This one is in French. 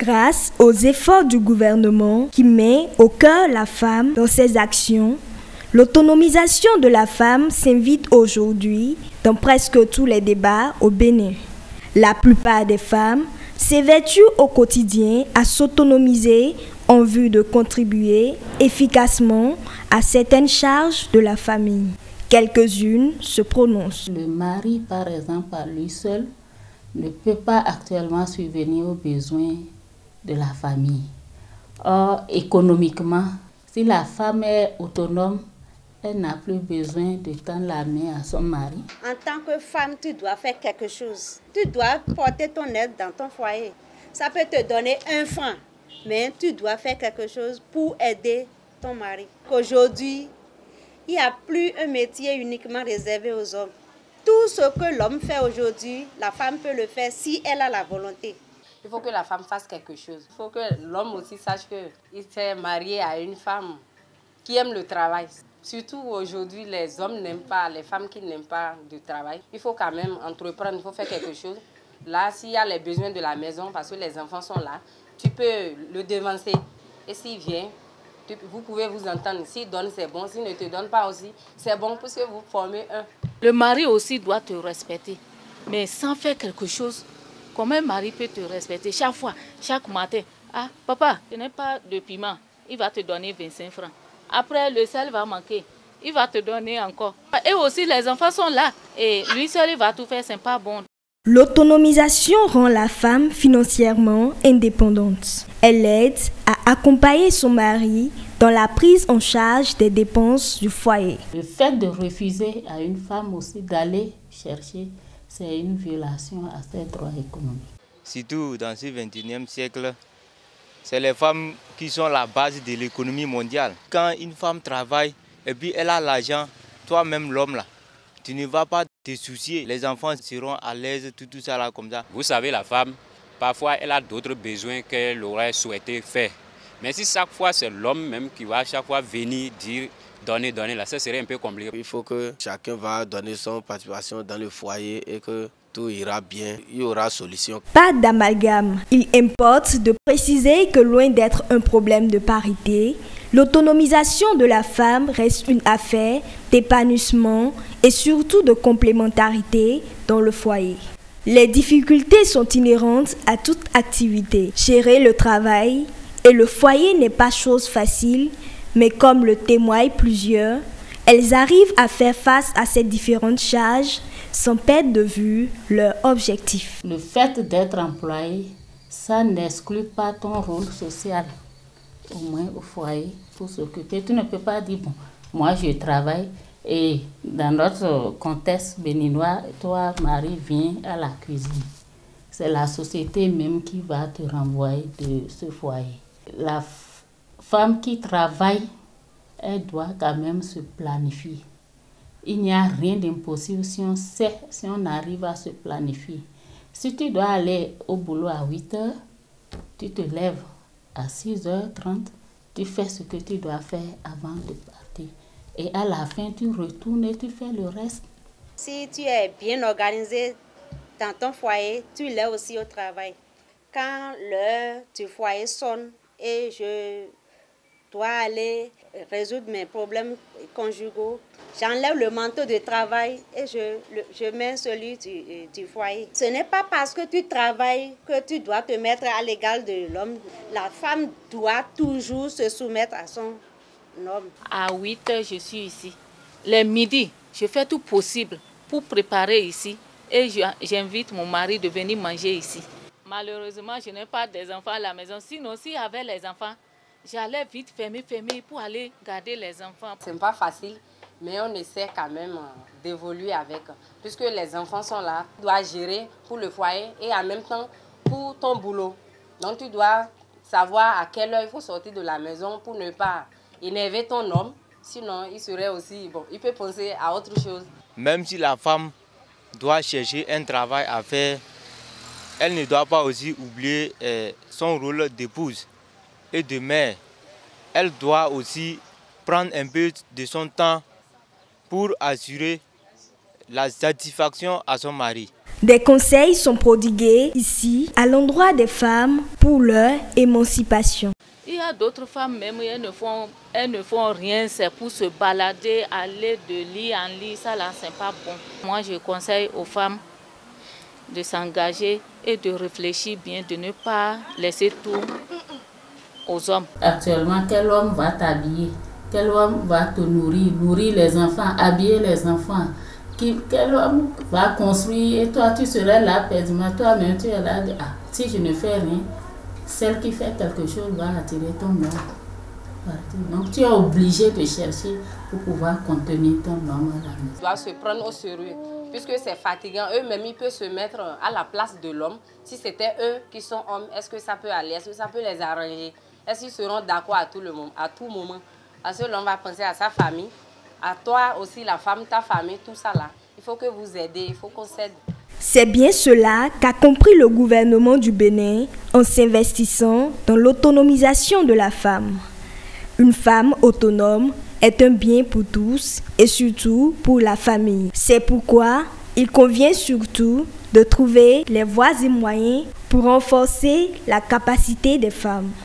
Grâce aux efforts du gouvernement qui met au cœur la femme dans ses actions, l'autonomisation de la femme s'invite aujourd'hui dans presque tous les débats au Bénin. La plupart des femmes s'évertuent au quotidien à s'autonomiser en vue de contribuer efficacement à certaines charges de la famille. Quelques-unes se prononcent. Le mari, par exemple, à lui seul, ne peut pas actuellement subvenir aux besoins de la famille. Or, économiquement, si la femme est autonome, elle n'a plus besoin de tendre la main à son mari. En tant que femme, tu dois faire quelque chose. Tu dois porter ton aide dans ton foyer. Ça peut te donner 1 franc, mais tu dois faire quelque chose pour aider ton mari. Aujourd'hui, il n'y a plus un métier uniquement réservé aux hommes. Tout ce que l'homme fait aujourd'hui, la femme peut le faire si elle a la volonté. Il faut que la femme fasse quelque chose. Il faut que l'homme aussi sache qu'il s'est marié à une femme qui aime le travail. Surtout aujourd'hui, les hommes n'aiment pas, les femmes qui n'aiment pas le travail. Il faut quand même entreprendre, il faut faire quelque chose. Là, s'il y a les besoins de la maison, parce que les enfants sont là, tu peux le devancer. Et s'il vient, vous pouvez vous entendre. S'il donne, c'est bon. S'il ne te donne pas aussi, c'est bon parce que vous formez un. Le mari aussi doit te respecter. Mais sans faire quelque chose, comment un mari peut te respecter? Chaque fois, chaque matin, ah, papa, je n'ai pas de piment. Il va te donner 25 francs. Après, le sel va manquer. Il va te donner encore. Et aussi, les enfants sont là. Et lui seul, il va tout faire. C'est pas bon. L'autonomisation rend la femme financièrement indépendante. Elle aide à accompagner son mari dans la prise en charge des dépenses du foyer. Le fait de refuser à une femme aussi d'aller chercher, c'est une violation à ses droits économiques. Surtout dans ce 21e siècle, c'est les femmes qui sont la base de l'économie mondiale. Quand une femme travaille et puis elle a l'argent, toi-même l'homme là, tu ne vas pas te soucier. Les enfants seront à l'aise, tout ça là comme ça. Vous savez, la femme, parfois elle a d'autres besoins qu'elle aurait souhaité faire. Mais si chaque fois c'est l'homme même qui va chaque fois venir dire donner, là, ça serait un peu compliqué. Il faut que chacun va donner son participation dans le foyer et que tout ira bien, il y aura solution. Pas d'amalgame. Il importe de préciser que loin d'être un problème de parité, l'autonomisation de la femme reste une affaire d'épanouissement et surtout de complémentarité dans le foyer. Les difficultés sont inhérentes à toute activité. Gérer le travail et le foyer n'est pas chose facile, mais comme le témoignent plusieurs, elles arrivent à faire face à ces différentes charges sans perdre de vue leur objectif. Le fait d'être employé, ça n'exclut pas ton rôle social, au moins au foyer, pour s'occuper. Tu ne peux pas dire, bon, moi je travaille et dans notre contexte béninois, toi, Marie, viens à la cuisine. C'est la société même qui va te renvoyer de ce foyer. La femme qui travaille, elle doit quand même se planifier. Il n'y a rien d'impossible si on sait, si on arrive à se planifier. Si tu dois aller au boulot à 8 heures, tu te lèves à 6h30, tu fais ce que tu dois faire avant de partir. Et à la fin, tu retournes et tu fais le reste. Si tu es bien organisé dans ton foyer, tu l'es aussi au travail. Quand l'heure du foyer sonne et je dois aller résoudre mes problèmes conjugaux, j'enlève le manteau de travail et je mets celui du foyer. Ce n'est pas parce que tu travailles que tu dois te mettre à l'égal de l'homme. La femme doit toujours se soumettre à son homme. À 8 heures, je suis ici. Les midis, je fais tout possible pour préparer ici et j'invite mon mari de venir manger ici. Malheureusement, je n'ai pas des enfants à la maison. Sinon, s'il y avait les enfants, j'allais vite fermer pour aller garder les enfants. Ce n'est pas facile, mais on essaie quand même d'évoluer avec. Puisque les enfants sont là, tu dois gérer pour le foyer et en même temps pour ton boulot. Donc tu dois savoir à quelle heure il faut sortir de la maison pour ne pas énerver ton homme. Sinon, il serait aussi, bon, il peut penser à autre chose. Même si la femme doit chercher un travail à faire, elle ne doit pas aussi oublier son rôle d'épouse et de mère. Elle doit aussi prendre un peu de son temps pour assurer la satisfaction à son mari. Des conseils sont prodigués ici à l'endroit des femmes pour leur émancipation. Il y a d'autres femmes même, elles ne font rien, c'est pour se balader, aller de lit en lit, ça là c'est pas bon. Moi je conseille aux femmes de s'engager et de réfléchir bien, de ne pas laisser tout aux hommes. Actuellement, quel homme va t'habiller? Quel homme va te nourrir les enfants, habiller les enfants? Quel homme va construire et toi tu serais là perdument, toi-même tu es là, si je ne fais rien, celle qui fait quelque chose va attirer ton homme. Donc tu es obligé de chercher pour pouvoir contenir ton homme à la maison. Tu dois se prendre au sérieux, puisque c'est fatigant. Eux-mêmes, ils peuvent se mettre à la place de l'homme. Si c'était eux qui sont hommes, est-ce que ça peut aller? Est-ce que ça peut les arranger? Est-ce qu'ils seront d'accord à tout moment? Parce que l'homme va penser à sa famille, à toi aussi, la femme, ta famille, tout ça là. Il faut que vous aidez, il faut qu'on s'aide. C'est bien cela qu'a compris le gouvernement du Bénin en s'investissant dans l'autonomisation de la femme. Une femme autonome est un bien pour tous et surtout pour la famille. C'est pourquoi il convient surtout de trouver les voies et moyens pour renforcer la capacité des femmes.